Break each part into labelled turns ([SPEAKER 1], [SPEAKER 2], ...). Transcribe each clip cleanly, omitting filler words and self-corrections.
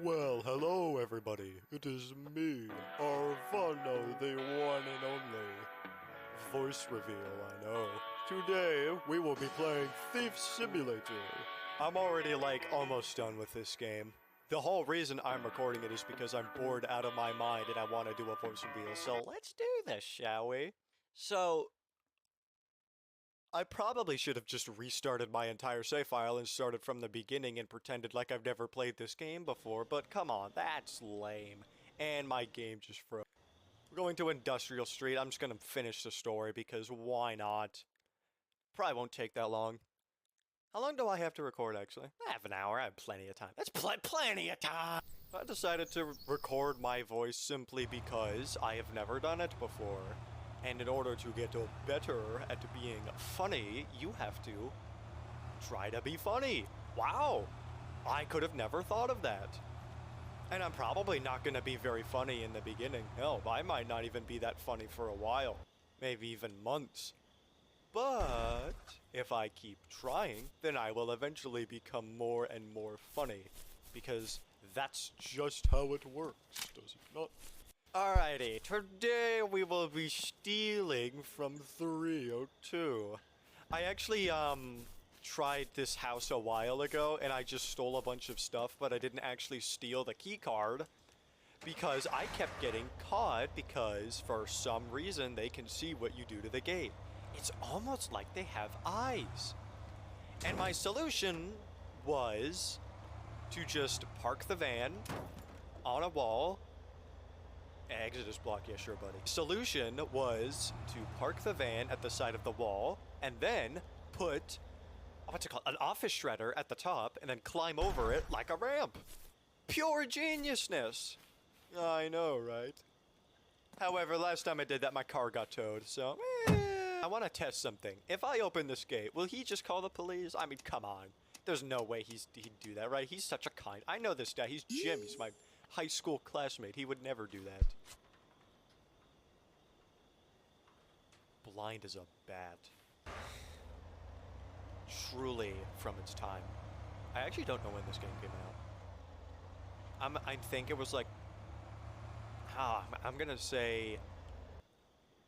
[SPEAKER 1] Well, hello everybody. It is me, Arvano, the one and only. Voice reveal, I know. Today, we will be playing Thief Simulator. I'm already, almost done with this game. The whole reason I'm recording it is because I'm bored out of my mind and I want to do a voice reveal, so let's do this, shall we? So, I probably should have just restarted my entire save file and started from the beginning and pretended like I've never played this game before, but come on, that's lame. And my game just froze. We're going to Industrial Street. I'm just gonna finish the story because why not? Probably won't take that long. How long do I have to record, actually? Half an hour. I have plenty of time. That's plenty of time! I decided to record my voice simply because I have never done it before. And in order to get better at being funny, you have to try to be funny. Wow! I could have never thought of that. And I'm probably not going to be very funny in the beginning. Hell, I might not even be that funny for a while. Maybe even months. But if I keep trying, then I will eventually become more and more funny. Because that's just how it works, does it not? Alrighty, today we will be stealing from 302. I actually, tried this house a while ago, and I just stole a bunch of stuff, but I didn't actually steal the key card. Because I kept getting caught, because for some reason they can see what you do to the gate. It's almost like they have eyes. And my solution was to just park the van on a wall. Exit is blocked, yeah, sure, buddy. Solution was to park the van at the side of the wall, and then put, what's it called, an office shredder at the top, and then climb over it like a ramp. Pure geniusness. I know, right? However, last time I did that, my car got towed, so, I want to test something. If I open this gate, will he just call the police? I mean, come on. There's no way he'd do that, right? He's such a kind. I know this guy. He's Jim. He's my high school classmate. He would never do that. Blind as a bat. Truly from its time. I actually don't know when this game came out. I think it was like, I'm gonna say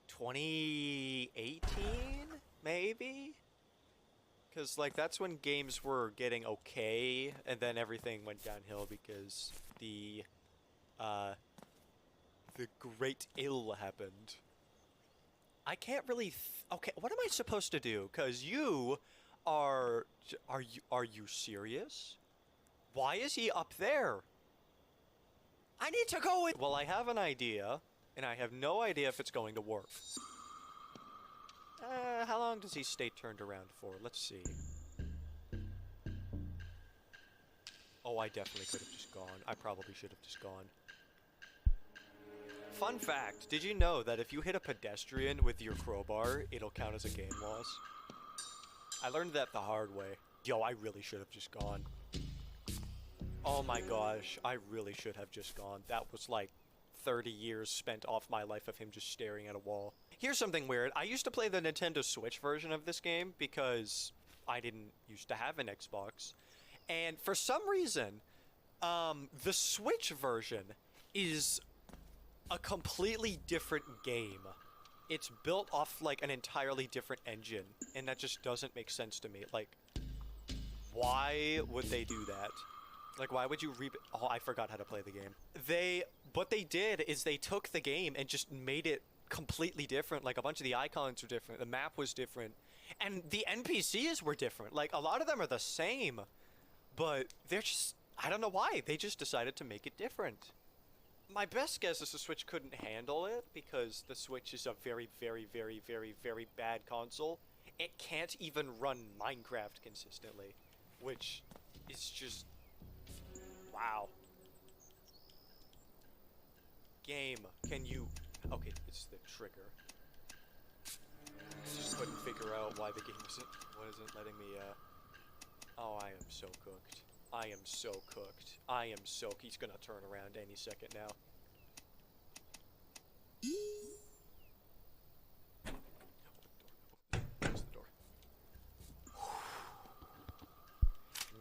[SPEAKER 1] 2018, maybe? Because, that's when games were getting okay, and then everything went downhill because the great ill happened. I can't really okay, what am I supposed to do? Because you are you serious? Why is he up there? I need to go with— Well, I have an idea, and I have no idea if it's going to work. How long does he stay turned around for? Let's see. Oh, I definitely could have just gone. I probably should have just gone. Fun fact, did you know that if you hit a pedestrian with your crowbar, it'll count as a game loss? I learned that the hard way. Yo, I really should have just gone. Oh my gosh, I really should have just gone. That was like 30 years spent off my life of him just staring at a wall. Here's something weird. I used to play the Nintendo Switch version of this game because I didn't used to have an Xbox. And for some reason, the Switch version is a completely different game. It's built off, an entirely different engine, and that just doesn't make sense to me. Why would they do that? Why would you Oh, I forgot how to play the game. What they did is they took the game and just made it completely different. A bunch of the icons were different, the map was different, and the NPCs were different. A lot of them are the same, but they're just— I don't know why. They just decided to make it different. My best guess is the Switch couldn't handle it because the Switch is a very, very, very, very, very bad console. It can't even run Minecraft consistently, which is just— wow. Game, can you— okay, it's the trigger. I just couldn't figure out why the game wasn't letting me, oh, I am so cooked. I am so cooked. I am so— he's gonna turn around any second now. Close the door.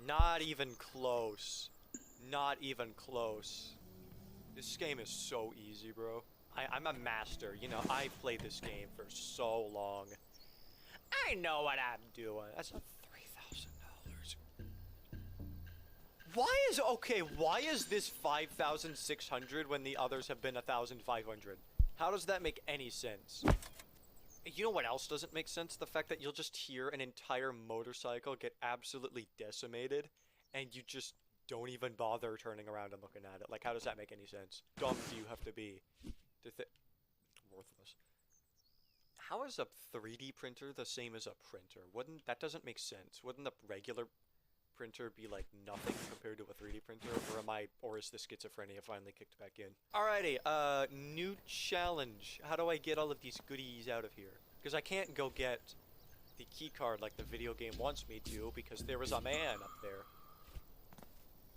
[SPEAKER 1] Not even close. Not even close. This game is so easy, bro. I'm a master. You know, I've played this game for so long. I know what I'm doing. That's a $3,000. Why is this 5,600 when the others have been 1,500? How does that make any sense? You know what else doesn't make sense? The fact that you'll just hear an entire motorcycle get absolutely decimated, and you just don't even bother turning around and looking at it. Like, how does that make any sense? Dumb do you have to be? Worthless. How is a 3D printer the same as a printer? That doesn't make sense. Wouldn't the regular printer be like nothing compared to a 3D printer? Or is the schizophrenia finally kicked back in? Alrighty, new challenge. How do I get all of these goodies out of here? Because I can't go get the key card like the video game wants me to, because there was a man up there.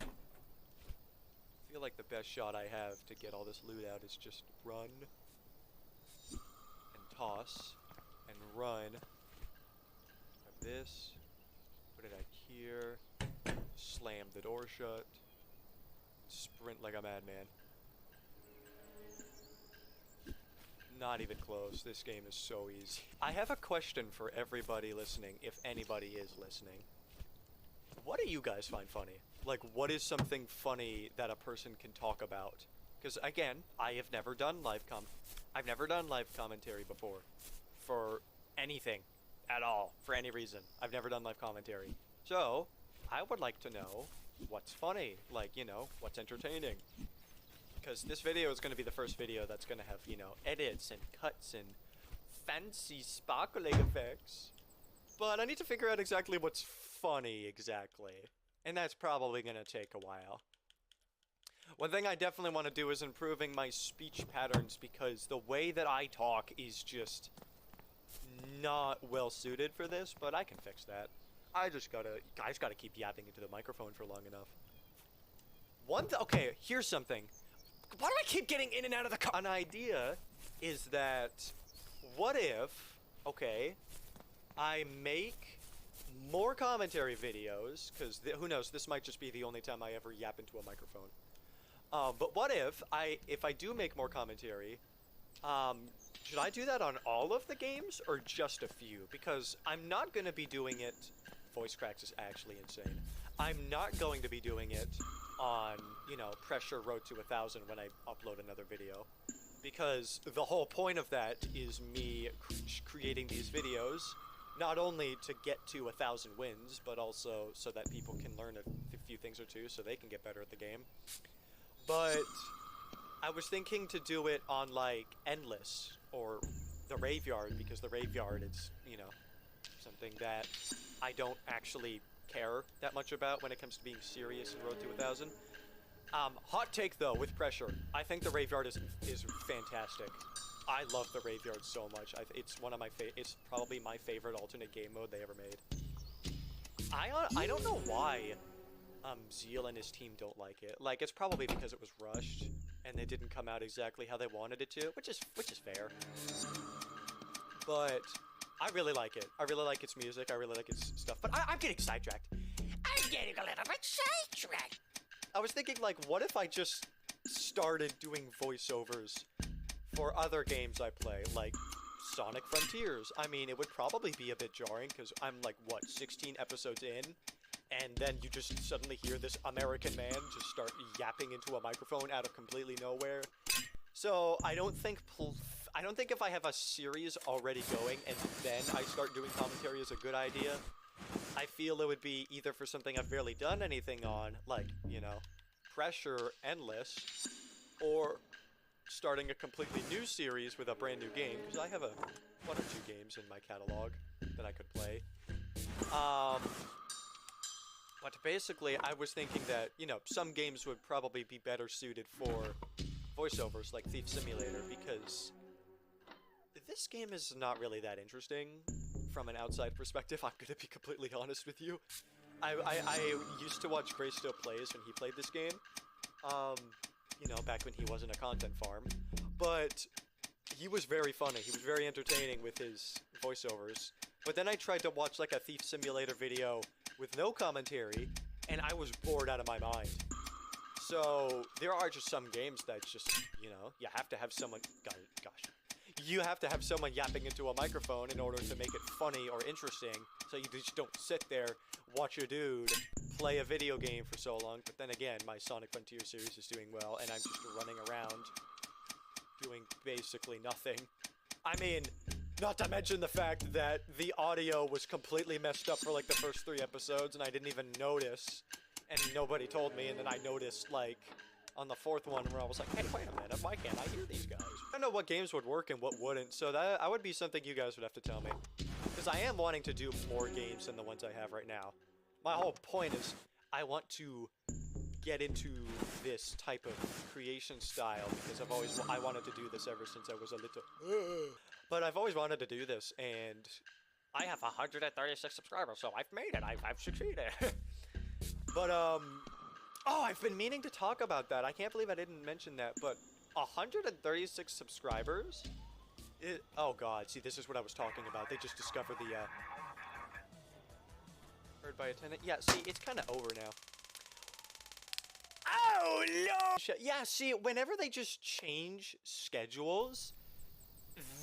[SPEAKER 1] I feel like the best shot I have to get all this loot out is just run and toss and run. Grab this, put it out here, slam the door shut, sprint like a madman. Not even close. This game is so easy. I have a question for everybody listening, if anybody is listening. What do you guys find funny? Like, what is something funny that a person can talk about? Because again, I've never done live commentary before. For anything. At all. For any reason. I've never done live commentary. So, I would like to know what's funny. Like, you know, what's entertaining. Because this video is going to be the first video that's going to have, you know, edits and cuts and fancy sparkling effects. But I need to figure out exactly what's funny exactly. And that's probably going to take a while. One thing I definitely want to do is improving my speech patterns, because the way that I talk is just not well suited for this, but I can fix that. I just gotta keep yapping into the microphone for long enough. Okay, here's something. Why do I keep getting in and out of the car? An idea is that, what if, okay, I make more commentary videos, because who knows, this might just be the only time I ever yap into a microphone. But what if I do make more commentary, should I do that on all of the games, or just a few? Because I'm not going to be doing it, voice cracks is actually insane. I'm not going to be doing it on, you know, Pressure Road to 1,000 when I upload another video. Because the whole point of that is me creating these videos, not only to get to 1,000 wins, but also so that people can learn a few things or two so they can get better at the game. But I was thinking to do it on, like, Endless, or the Raveyard, because the Raveyard is, you know, something that I don't actually care that much about when it comes to being serious in Road to 1,000. Hot take, though, with Pressure. I think the Raveyard is fantastic. I love the Raveyard so much. It's one of my it's probably my favorite alternate game mode they ever made. I don't know why Zeal and his team don't like it. Like, it's probably because it was rushed and it didn't come out exactly how they wanted it to, which is fair. But I really like it. I really like its music. I really like its stuff. But I'm getting sidetracked. I'm getting a little bit sidetracked. I was thinking, like, what if I just started doing voiceovers for other games I play, like Sonic Frontiers? I mean, it would probably be a bit jarring, because I'm, like, what, 16 episodes in? And then you just suddenly hear this American man just start yapping into a microphone out of completely nowhere. So I don't think if I have a series already going and then I start doing commentary is a good idea. I feel it would be either for something I've barely done anything on, like, you know, Pressure, Endless, or starting a completely new series with a brand new game, because I have one or two games in my catalog that I could play. But basically, I was thinking that, you know, some games would probably be better suited for voiceovers, like Thief Simulator, because this game is not really that interesting from an outside perspective. I'm gonna be completely honest with you. I used to watch Gray Still Plays when he played this game, you know, back when he wasn't a content farm, but he was very funny. He was very entertaining with his voiceovers. But then I tried to watch, like, a Thief Simulator video with no commentary, and I was bored out of my mind.
[SPEAKER 2] So there are just some games that just, you know, you have to have someone, gosh, you have to have someone yapping into a microphone in order to make it funny or interesting. So you just don't sit there, watch your dude play a video game for so long. But then again, my Sonic Frontier series is doing well, and I'm just running around doing basically nothing. I mean, not to mention the fact that the audio was completely messed up for like the first 3 episodes, and I didn't even notice, and nobody told me, and then I noticed like on the 4th one where I was like, hey, wait a minute, why can't I hear these guys? I don't know what games would work and what wouldn't, so that would be something you guys would have to tell me. Because I am wanting to do more games than the ones I have right now. My whole point is I want to get into this type of creation style because I wanted to do this ever since I was a little. But I've always wanted to do this, and I have 136 subscribers, so I've made it. I've succeeded. But oh, I've been meaning to talk about that. I can't believe I didn't mention that. But 136 subscribers. Oh God! See, this is what I was talking about. They just discovered the heard by a tenant. Yeah. See, it's kind of over now. Oh no! Yeah. See, whenever they just change schedules,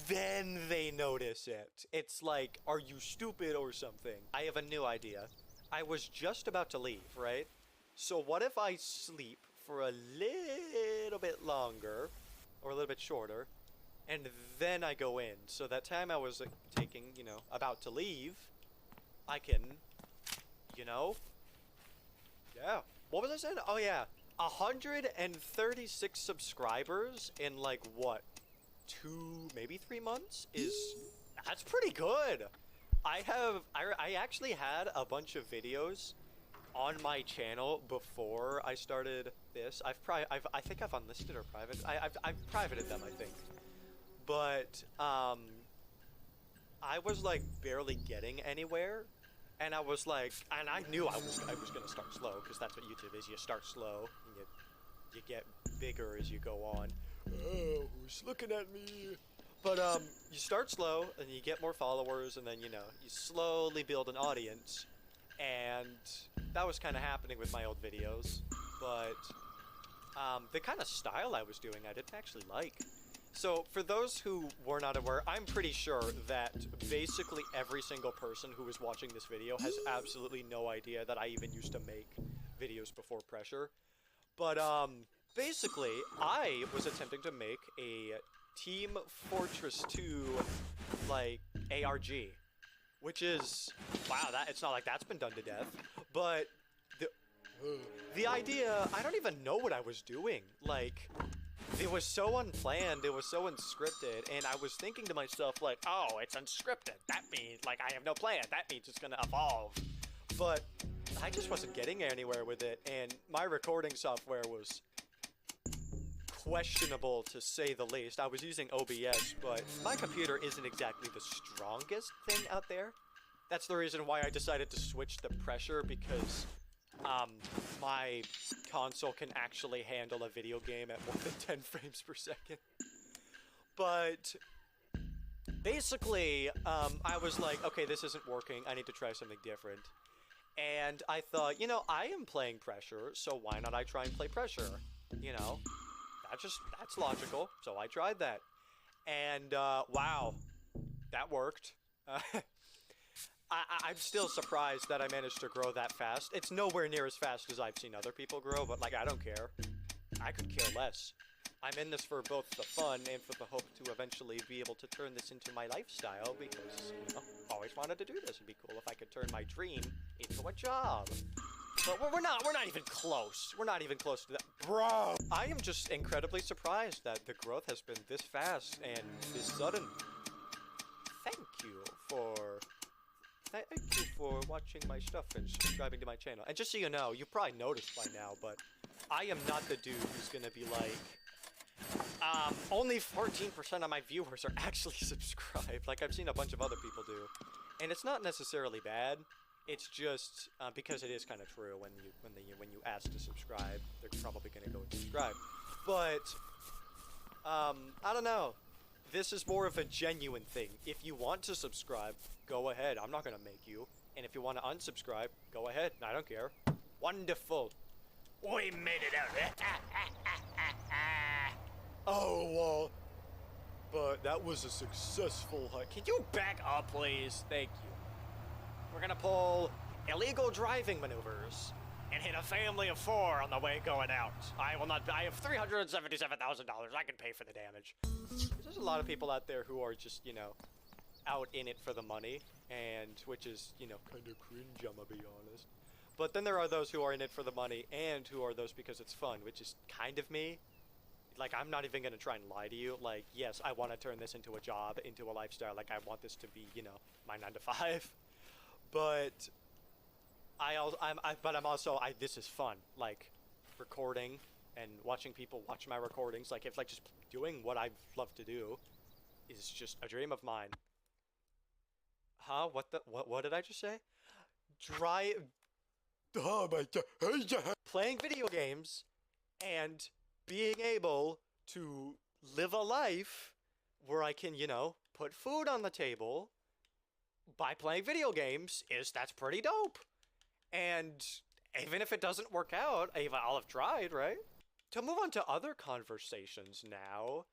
[SPEAKER 2] then they notice it. It's like, are you stupid or something? I have a new idea. I was just about to leave, right? So what if I sleep for a little bit longer, or a little bit shorter, and then I go in? So that time I was like, taking, you know, about to leave, I can, you know, yeah. What was I saying? Oh yeah, 136 subscribers in like what? 2, maybe 3 months that's pretty good. I actually had a bunch of videos on my channel before I started this. I think I've unlisted or private. I've privated them, I think. But I was like barely getting anywhere, and I was like, and I knew I was gonna start slow because that's what YouTube is. You start slow, and you get bigger as you go on. Oh, who's looking at me? But you start slow, and you get more followers, and then, you know, you slowly build an audience. And that was kind of happening with my old videos. But the kind of style I was doing, I didn't actually like. So for those who were not aware, I'm pretty sure that basically every single person who is watching this video has absolutely no idea that I even used to make videos before Pressure. But basically, I was attempting to make a Team Fortress 2, like, ARG. Which is, wow, it's not like that's been done to death. But the idea, I don't even know what I was doing. Like, it was so unplanned, it was so unscripted, and I was thinking to myself, like, oh, it's unscripted. That means, like, I have no plan. That means it's gonna evolve. But I just wasn't getting anywhere with it, and my recording software was questionable to say the least. I was using OBS, but my computer isn't exactly the strongest thing out there. That's the reason why I decided to switch to Pressure, because my console can actually handle a video game at more than 10 frames per second. But basically, I was like, okay, this isn't working. I need to try something different. And I thought, you know, I am playing Pressure, so why not I try and play Pressure? You know? That's logical, so I tried that. And, wow, that worked. I'm still surprised that I managed to grow that fast. It's nowhere near as fast as I've seen other people grow, but, like, I don't care. I could care less. I'm in this for both the fun and for the hope to eventually be able to turn this into my lifestyle, because, you know, always wanted to do this. It'd be cool if I could turn my dream into a job. But we're not even close. We're not even close to that. Bro! I am just incredibly surprised that the growth has been this fast and this sudden. Thank you for watching my stuff and subscribing to my channel. And just so you know, you probably noticed by now, but I am not the dude who's gonna be like, only 14% of my viewers are actually subscribed, like I've seen a bunch of other people do. And it's not necessarily bad. It's just because it is kind of true. When you ask to subscribe, they're probably gonna go and subscribe. But I don't know. This is more of a genuine thing. If you want to subscribe, go ahead. I'm not gonna make you. And if you want to unsubscribe, go ahead. I don't care. Wonderful. We made it out.
[SPEAKER 1] Oh, well, but that was a successful hike.
[SPEAKER 2] Can you back up, please? Thank you. We're gonna pull illegal driving maneuvers and hit a family of 4 on the way going out. I will not. I have $377,000. I can pay for the damage. There's a lot of people out there who are just, you know, out in it for the money, and which is, you know,
[SPEAKER 1] Kind of cringe, I'ma be honest.
[SPEAKER 2] but then there are those who are in it for the money and who are those because it's fun, which is kind of me. Like, I'm not even gonna try and lie to you. Like, yes, I want to turn this into a job, into a lifestyle. Like, I want this to be, you know, my 9 to 5. But I'm also, this is fun. Like, recording and watching people watch my recordings. Like, if, like, just doing what I love to do is just a dream of mine. Huh? What did I just say?
[SPEAKER 1] Oh my god.
[SPEAKER 2] Playing video games and being able to live a life where I can, you know, put food on the table by playing video games that's pretty dope. And even if it doesn't work out, I'll have tried, right? To move on to other conversations now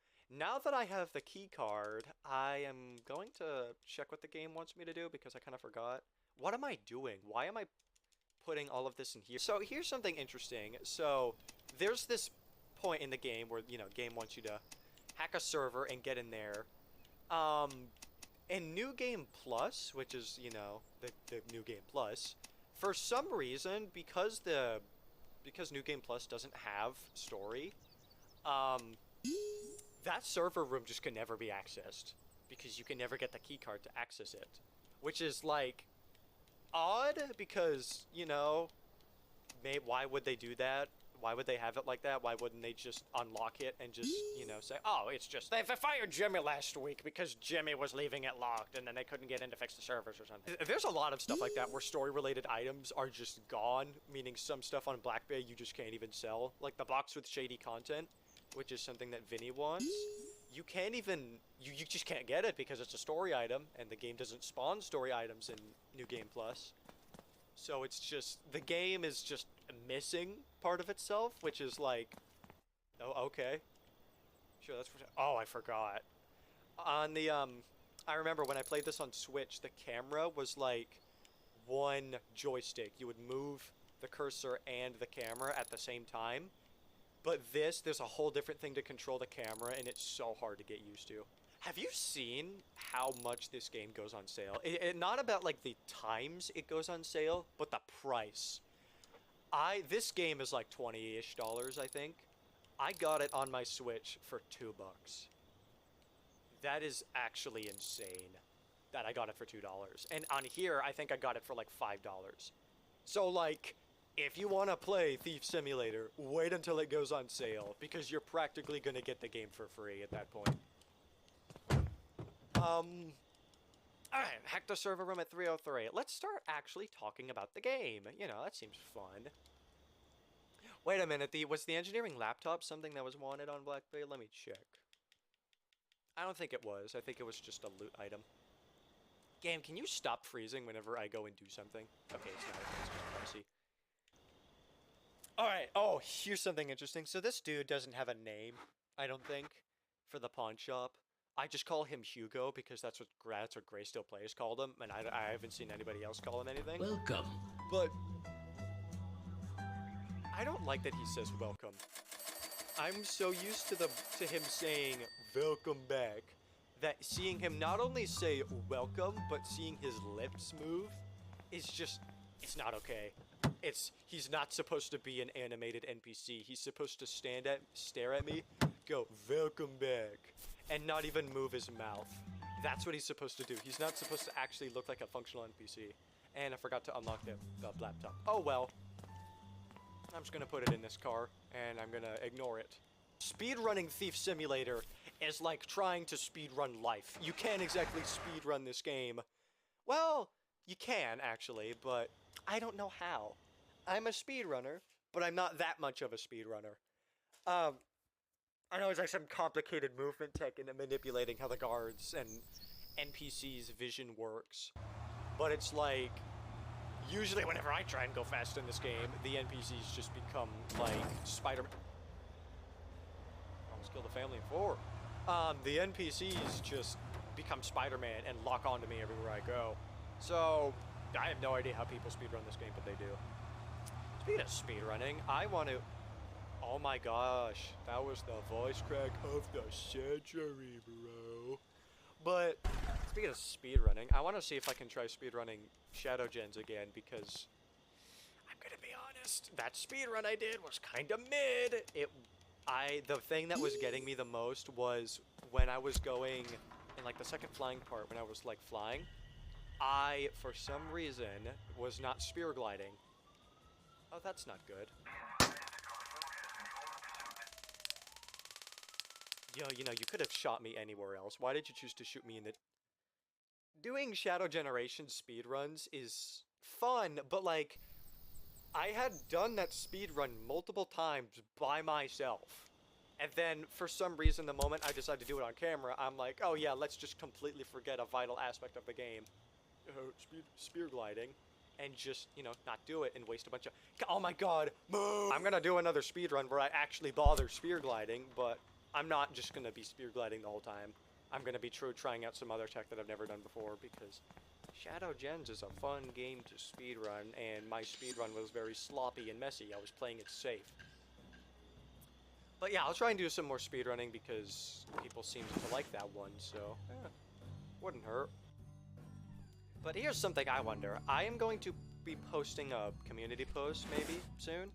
[SPEAKER 2] that I have the key card, I am going to check what the game wants me to do because I kind of forgot. What am I doing? Why am I putting all of this in here? So here's something interesting. So there's this point in the game where, you know, game wants you to hack a server and get in there. In New Game Plus, which is, you know, the New Game Plus, for some reason, because New Game Plus doesn't have story, that server room just can never be accessed because you can never get the key card to access it, which is like odd because, you know, why would they do that? Why would they have it like that? Why wouldn't they just unlock it and just, you know, say, oh, it's just they fired Jimmy last week because Jimmy was leaving it locked and then they couldn't get in to fix the servers or something. There's a lot of stuff like that where story-related items are just gone, meaning some stuff on Black Bay you just can't even sell. Like the box with shady content, which is something that Vinny wants. You can't even, you just can't get it because it's a story item and the game doesn't spawn story items in New Game Plus. So it's just, the game is just missing part of itself, which is like, oh, okay. Sure, that's, oh, I forgot. On the, I remember when I played this on Switch, the camera was like one joystick. You would move the cursor and the camera at the same time. But there's a whole different thing to control the camera, and it's so hard to get used to. Have you seen how much this game goes on sale? Not about like the times it goes on sale, but the price. This game is like $20-ish, I think. I got it on my Switch for $2. That is actually insane that I got it for $2. And on here, I think I got it for like $5. So like, if you want to play Thief Simulator, wait until it goes on sale, because you're practically going to get the game for free at that point. Alright, hack the server room at 3:03. Let's start actually talking about the game. You know, that seems fun. Wait a minute, was the engineering laptop something that was wanted on Black Bay? Let me check. I don't think it was. I think it was just a loot item. Game, can you stop freezing whenever I go and do something? Okay, it's not. It's just pricey. Alright, oh, here's something interesting. So this dude doesn't have a name, I don't think, for the pawn shop. I just call him Hugo because that's what Greysteel players called him, and I haven't seen anybody else call him anything.
[SPEAKER 3] Welcome.
[SPEAKER 2] But I don't like that he says welcome. I'm so used to him saying welcome back that seeing him not only say welcome, but seeing his lips move is just, it's not okay. He's not supposed to be an animated NPC. He's supposed to stare at me, go welcome back, and not even move his mouth. That's what he's supposed to do. He's not supposed to actually look like a functional NPC. And I forgot to unlock the laptop. Oh well. I'm just gonna put it in this car, and I'm gonna ignore it. Speedrunning Thief Simulator is like trying to speedrun life. You can't exactly speedrun this game. Well, you can, actually, but I don't know how. I'm a speedrunner, but I'm not that much of a speedrunner. I know it's like some complicated movement tech and manipulating how the guards and NPCs' vision works. But it's like, Usually whenever I try and go fast in this game, the NPCs just become like Spider-Man. Almost killed the family in 4. The NPCs just become Spider-Man and lock onto me everywhere I go. So, I have no idea how people speedrun this game, but they do. Speaking of speedrunning, I want to... Oh my gosh, that was the voice crack of the century, bro. But, speaking of speedrunning, I want to see if I can try speedrunning Shadow Gens again, because... I'm gonna be honest, that speedrun I did was kinda mid. The thing that was getting me the most was when I was going in like the second flying part, when I was like flying, I, for some reason, was not spear gliding. Oh, that's not good. Yo, you know, you could have shot me anywhere else. Why did you choose to shoot me in the... Doing Shadow Generation speedruns is fun, but like, I had done that speedrun multiple times by myself. And then, for some reason, the moment I decided to do it on camera, I'm like, oh yeah, let's just completely forget a vital aspect of the game. Spear gliding. And just, you know, not do it and waste a bunch of... Oh my god! Move! I'm gonna do another speedrun where I actually bother spear gliding, but I'm not just gonna be spear gliding the whole time. I'm gonna be trying out some other tech that I've never done before, because Shadow Gens is a fun game to speedrun, and my speedrun was very sloppy and messy. I was playing it safe. But yeah, I'll try and do some more speedrunning because people seem to like that one, so wouldn't hurt. But here's something I wonder. I am going to be posting a community post maybe soon,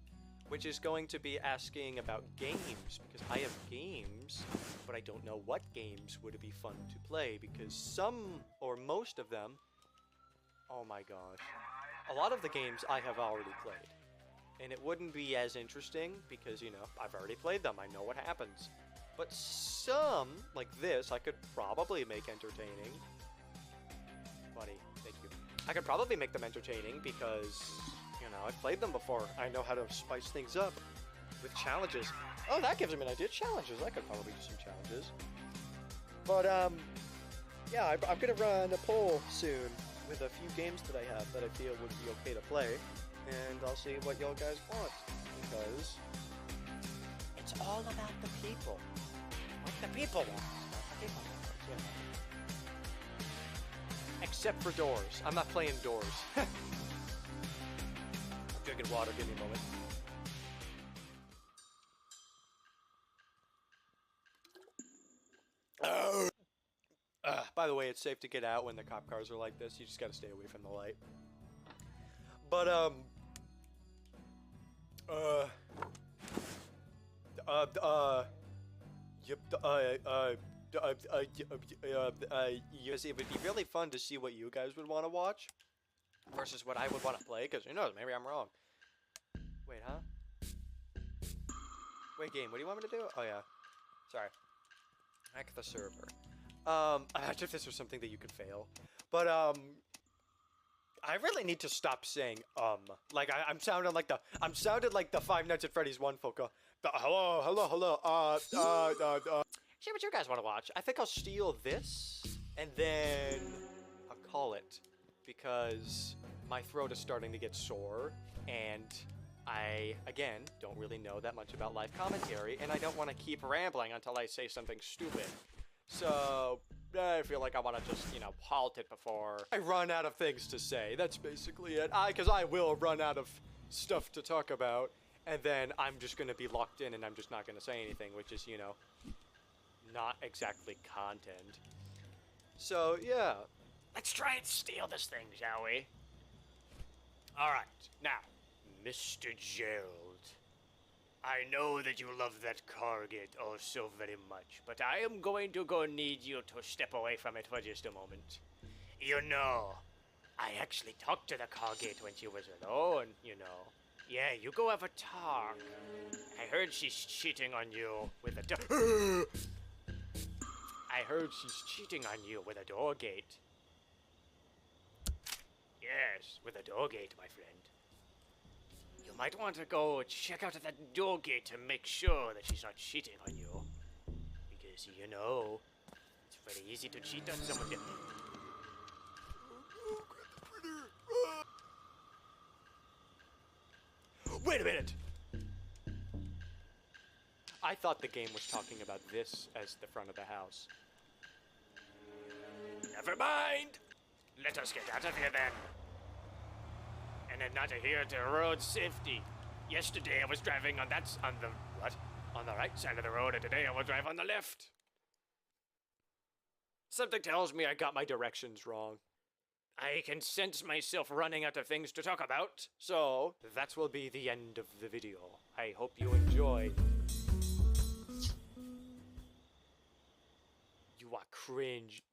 [SPEAKER 2] which is going to be asking about games, because I have games, but I don't know what games would be fun to play, because some or most of them, oh my gosh, a lot of the games I have already played. And it wouldn't be as interesting because, you know, I've already played them. I know what happens. But some, like this, I could probably make entertaining. Buddy, thank you. I could probably make them entertaining because, you know, I've played them before. I know how to spice things up with challenges. Oh, that gives me an idea. Challenges. I could probably do some challenges. But, yeah, I'm going to run a poll soon with a few games that I have that I feel would be okay to play. And I'll see what y'all guys want, because it's all about the people. What the people want, not the people want, yeah. Except for Doors. I'm not playing Doors. I'm drinking water, give me a moment. By the way, it's safe to get out when the cop cars are like this. You just gotta stay away from the light. But, yes, it would be really fun to see what you guys would want to watch versus what I would want to play, because who knows, maybe I'm wrong. Wait, huh? Wait, game, what do you want me to do? Oh, yeah. Sorry. Hack the server. Imagine if this was something that you could fail. But, I really need to stop saying, like, I'm sounding like the Five Nights at Freddy's one folk. Hello. See what you guys want to watch. I think I'll steal this, and then I'll call it, because my throat is starting to get sore, and I, again, don't really know that much about live commentary, and I don't want to keep rambling until I say something stupid. So, I feel like I want to just, you know, halt it before I run out of things to say. That's basically it. Because I will run out of stuff to talk about, and then I'm just going to be locked in and I'm just not going to say anything, which is, you know, not exactly content. So, yeah. Let's try and steal this thing, shall we? Alright, now, Mr. Gerald. I know that you love that Cargate oh so very much, but I am going to go need you to step away from it for just a moment. You know, I actually talked to the Cargate when she was alone, you know. Yeah, you go have a talk. I heard she's cheating on you with a door. I heard she's cheating on you with a door gate. Yes, with a door gate, my friend. You might want to go check out that door gate to make sure that she's not cheating on you. Because, you know, it's very easy to cheat on someone. Wait a minute! I thought the game was talking about this as the front of the house.
[SPEAKER 3] Never mind. Let us get out of here then. And then not adhere to road safety. Yesterday I was driving on the right side of the road, and today I will drive on the left.
[SPEAKER 2] Something tells me I got my directions wrong.
[SPEAKER 3] I can sense myself running out of things to talk about.
[SPEAKER 2] So, that will be the end of the video. I hope you enjoyed. You are cringe.